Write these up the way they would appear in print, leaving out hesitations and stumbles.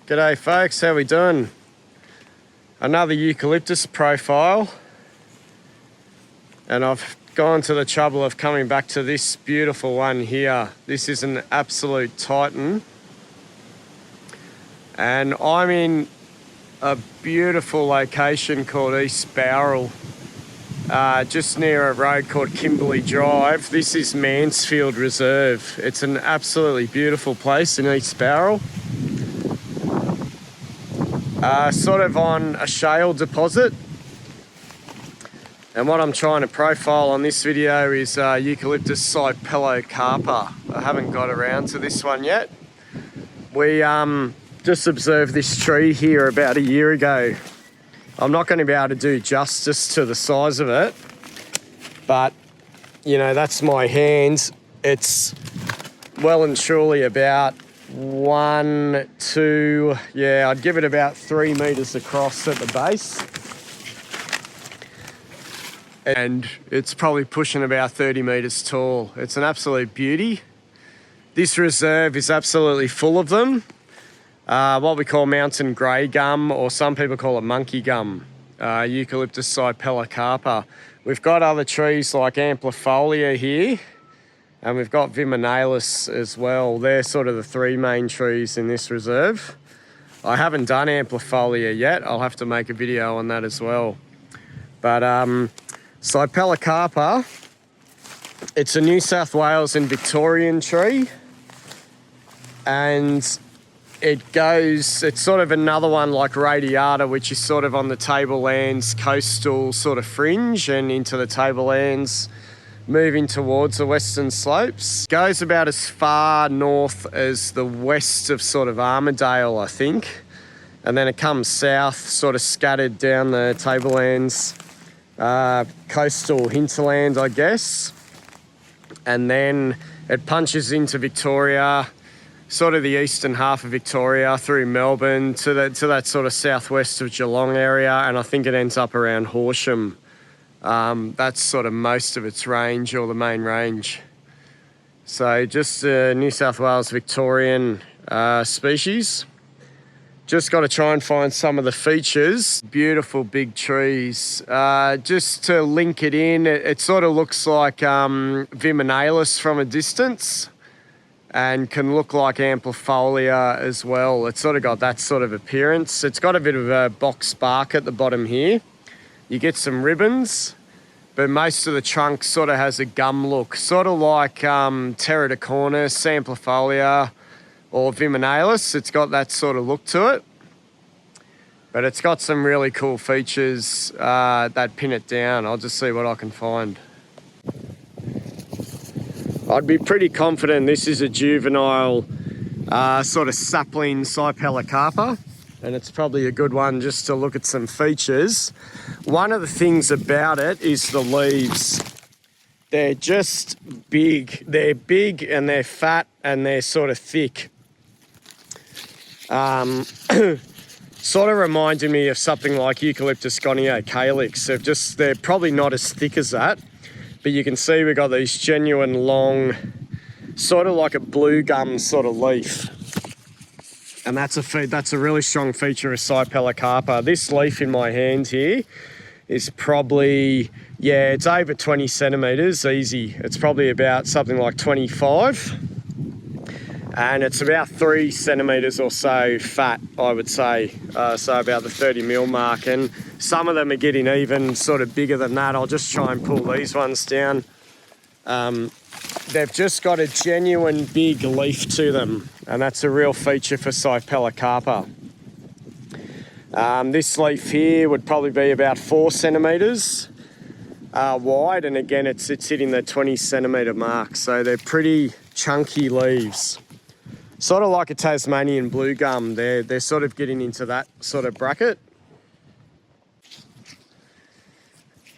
G'day folks, how we doing? Another eucalyptus profile, and I've gone to the trouble of coming back to this beautiful one here. This is an absolute titan, and I'm in a beautiful location called East Bowral, just near a road called Kimberley Drive. This is Mansfield Reserve. It's an absolutely beautiful place in East Bowral. Sort of on a shale deposit, and what I'm trying to profile on this video is Eucalyptus cypellocarpa. I haven't got around to this one yet. We just observed this tree here about a year ago. I'm not going to be able to do justice to the size of it, but you know, that's my hand. It's well and truly about I'd give it about 3 meters across at the base, and it's probably pushing about 30 meters tall. It's an absolute beauty. This reserve is absolutely full of them. What we call mountain grey gum, or some people call it monkey gum, Eucalyptus cypellocarpa. We've got other trees like amplifolia here, and we've got viminalis as well. They're sort of the three main trees in this reserve. I haven't done amplifolia yet. I'll have to make a video on that as well. But cypellocarpa, it's a New South Wales and Victorian tree, and it's sort of another one like radiata, which is sort of on the tablelands coastal sort of fringe and into the tablelands, moving towards the western slopes. Goes about as far north as the west of sort of Armidale, I think. And then it comes south, sort of scattered down the tablelands, coastal hinterland, I guess. And then it punches into Victoria, sort of the eastern half of Victoria, through Melbourne to that sort of southwest of Geelong area. And I think it ends up around Horsham. That's sort of most of its range, or the main range. So just a New South Wales Victorian species. Just got to try and find some of the features. Beautiful big trees. Just to link it in, it sort of looks like viminalis from a distance, and can look like amplifolia as well. It's sort of got that sort of appearance. It's got a bit of a box bark at the bottom here. You get some ribbons, but most of the trunk sort of has a gum look, sort of like pterodocornis, amplifolia, or viminalis. It's got that sort of look to it, but it's got some really cool features that pin it down. I'll just see what I can find. I'd be pretty confident this is a juvenile sort of sapling cypellocarpa, and it's probably a good one just to look at some features. One of the things about it is the leaves. They're just big. They're big and they're fat and they're sort of thick. Sort of reminded me of something like Eucalyptus goniocalyx. They're probably not as thick as that, but you can see we've got these genuine long, sort of like a blue gum sort of leaf. And that's a really strong feature of cypellocarpa. This leaf in my hand here is probably, it's over 20 centimeters, easy. It's probably about something like 25. And it's about 3 centimeters or so fat, I would say. So about the 30 mil mark. And some of them are getting even sort of bigger than that. I'll just try and pull these ones down. They've just got a genuine big leaf to them, and that's a real feature for cypellocarpa. This leaf here would probably be about 4 centimeters wide, and again it's hitting the 20 centimeter mark, so they're pretty chunky leaves. Sort of like a Tasmanian blue gum. They're sort of getting into that sort of bracket.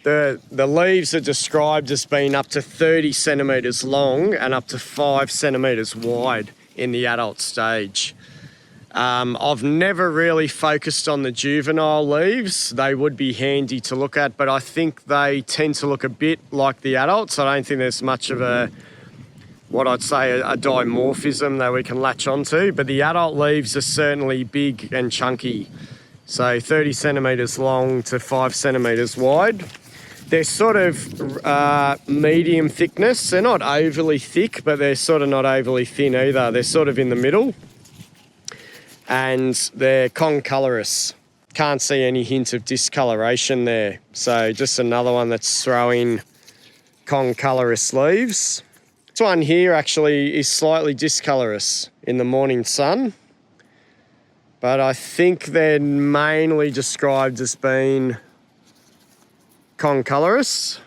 The leaves are described as being up to 30 centimetres long and up to 5 centimetres wide in the adult stage. I've never really focused on the juvenile leaves. They would be handy to look at, but I think they tend to look a bit like the adults. I don't think there's much of a what I'd say a dimorphism that we can latch onto, but the adult leaves are certainly big and chunky. So 30 centimetres long to 5 centimetres wide. They're sort of medium thickness. They're not overly thick, but they're sort of not overly thin either. They're sort of in the middle. And they're concolorous. Can't see any hint of discoloration there. So just another one that's throwing concolorous leaves. This one here actually is slightly discolorous in the morning sun. But I think they're mainly described as being concolorous.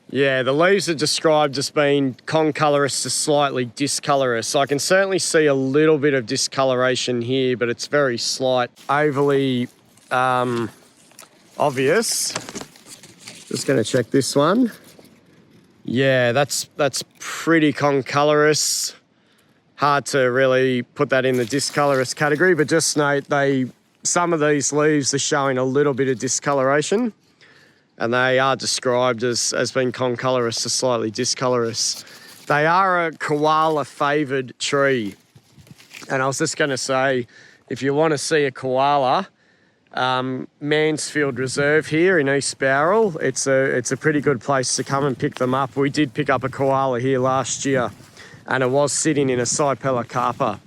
Yeah, the leaves are described as being concolorous to slightly discolorous. I can certainly see a little bit of discoloration here, but it's very slight, overly obvious. Just going to check this one. Yeah, that's pretty concolorous. Hard to really put that in the discolorous category, but just note some of these leaves are showing a little bit of discoloration, and they are described as being concolorous to slightly discolorous. They are a koala favoured tree. And I was just going to say, if you want to see a koala, Mansfield Reserve here in East Bowral, it's a pretty good place to come and pick them up. We did pick up a koala here last year, and it was sitting in a cypellocarpa.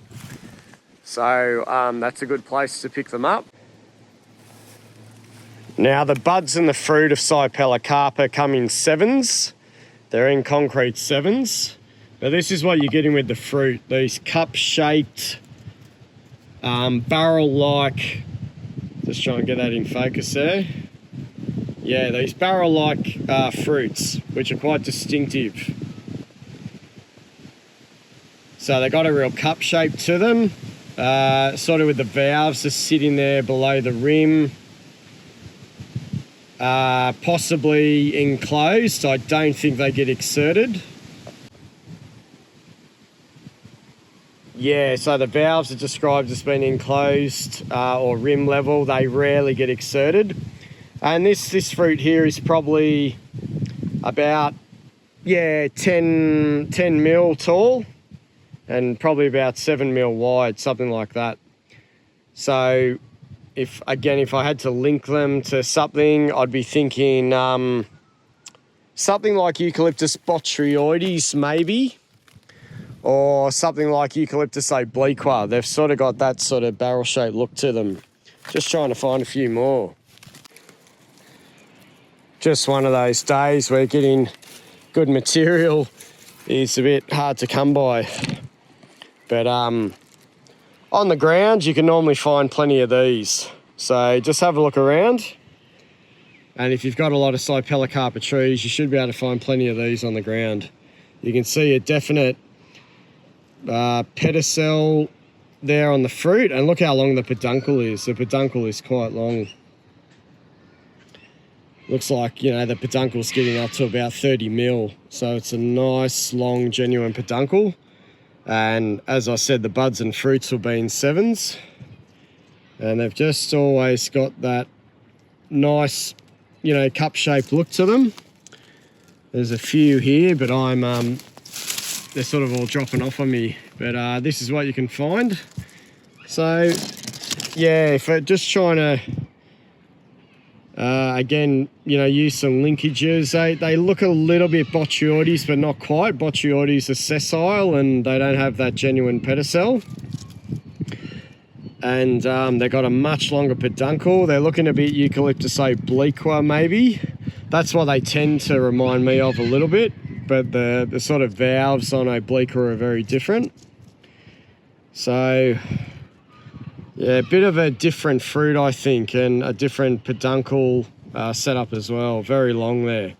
So that's a good place to pick them up. Now the buds and the fruit of cypellocarpa come in 7s. They're in concrete 7s. But this is what you're getting with the fruit. These cup-shaped, barrel-like, just try and get that in focus there. Yeah, these barrel-like fruits, which are quite distinctive. So they got a real cup shape to them, sort of with the valves just sitting there below the rim. Possibly enclosed. I don't think they get exerted. Yeah, so the valves are described as being enclosed or rim level. They rarely get exerted. And this fruit here is probably about, 10 mil tall and probably about 7 mil wide, something like that. So if I had to link them to something, I'd be thinking something like Eucalyptus botryoides maybe, or something like Eucalyptus obliqua. They've sort of got that sort of barrel-shaped look to them. Just trying to find a few more. Just one of those days where getting good material is a bit hard to come by. But on the ground, you can normally find plenty of these. So just have a look around. And if you've got a lot of cypellocarpa trees, you should be able to find plenty of these on the ground. You can see a definite pedicel there on the fruit. And look how long the peduncle is. The peduncle is quite long. Looks like, the peduncle's getting up to about 30 mil. So it's a nice, long, genuine peduncle. And as I said, the buds and fruits will be in 7s. And they've just always got that nice, cup-shaped look to them. There's a few here, but they're sort of all dropping off on me. But this is what you can find. So, yeah, if we're just trying to, again, use some linkages. They look a little bit botryoides, but not quite. Botryoides are sessile and they don't have that genuine pedicel. And they've got a much longer peduncle. They're looking a bit Eucalyptus obliqua maybe. That's what they tend to remind me of a little bit, but the sort of valves on obliqua are very different. So, yeah, a bit of a different fruit, I think, and a different peduncle setup as well. Very long there.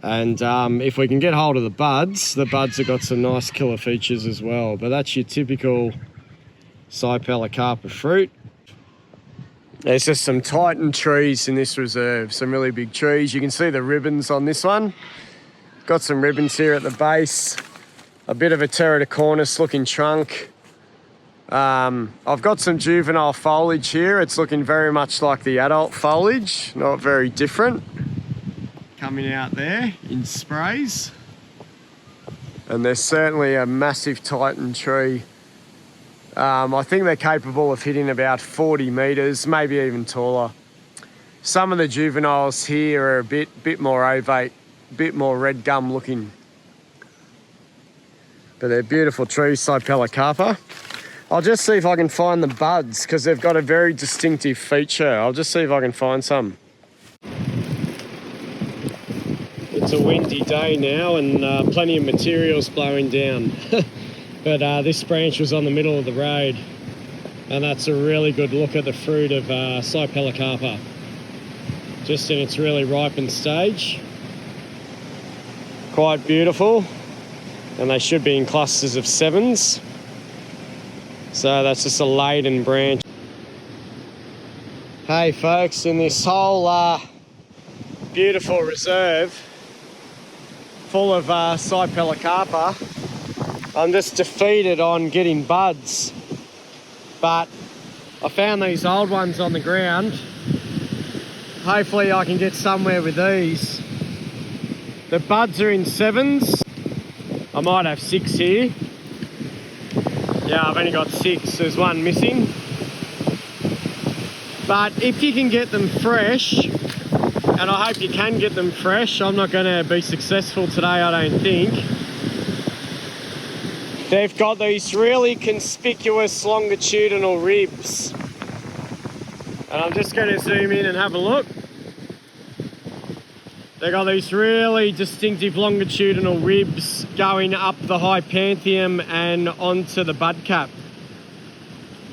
And if we can get hold of the buds have got some nice killer features as well. But that's your typical cypellocarpa fruit. There's just some Titan trees in this reserve, some really big trees. You can see the ribbons on this one. Got some ribbons here at the base. A bit of a teraticornis looking trunk. I've got some juvenile foliage here. It's looking very much like the adult foliage, not very different. coming out there in sprays. And there's certainly a massive Titan tree. I think they're capable of hitting about 40 metres, maybe even taller. Some of the juveniles here are a bit more ovate, bit more red gum looking. But they're beautiful trees, cypellocarpa. I'll just see if I can find the buds, because they've got a very distinctive feature. I'll just see if I can find some. It's a windy day now and plenty of materials blowing down. But this branch was on the middle of the road, and that's a really good look at the fruit of cypellocarpa. Just in its really ripened stage. Quite beautiful, and they should be in clusters of 7s. So that's just a laden branch. Hey folks, in this whole beautiful reserve full of cypellocarpa, I'm just defeated on getting buds. But I found these old ones on the ground. Hopefully I can get somewhere with these. The buds are in 7s. I might have 6 here. Yeah, I've only got 6. There's one missing. But if you can get them fresh, and I hope you can get them fresh, I'm not going to be successful today, I don't think. They've got these really conspicuous longitudinal ribs. And I'm just going to zoom in and have a look. They've got these really distinctive longitudinal ribs going up the hypanthium and onto the bud cap.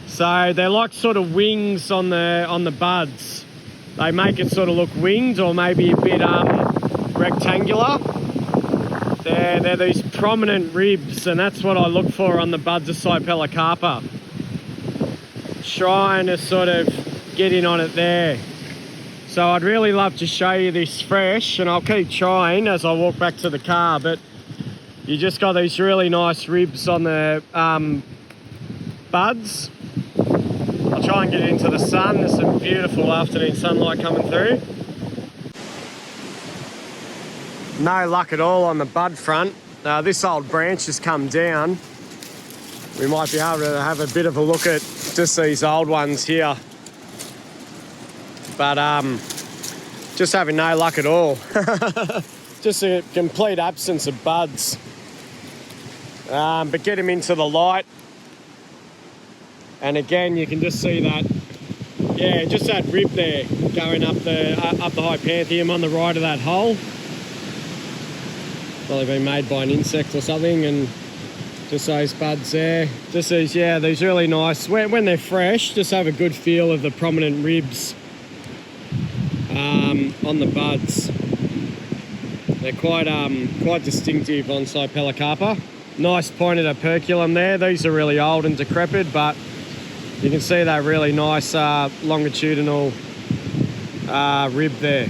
So they're like sort of wings on the buds. They make it sort of look winged or maybe a bit rectangular. They're these prominent ribs, and that's what I look for on the buds of cypellocarpa. Trying to sort of get in on it there. So I'd really love to show you this fresh, and I'll keep trying as I walk back to the car, but you just got these really nice ribs on the buds. I'll try and get it into the sun. There's some beautiful afternoon sunlight coming through. No luck at all on the bud front. This old branch has come down. We might be able to have a bit of a look at just these old ones here. But just having no luck at all. Just a complete absence of buds. But get them into the light. And again, you can just see that, yeah, just that rib there going up the hypanthium on the right of that hole. Probably been made by an insect or something, and just those buds there. Just these, yeah, these really nice, when they're fresh, just have a good feel of the prominent ribs on the buds. They're quite distinctive on cypellocarpa. Nice pointed operculum there. These are really old and decrepit, but you can see that really nice longitudinal rib there.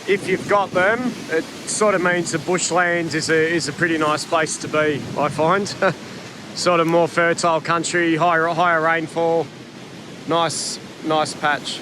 If you've got them, it sort of means the bushland is a pretty nice place to be, I find. Sort of more fertile country, higher rainfall, nice patch.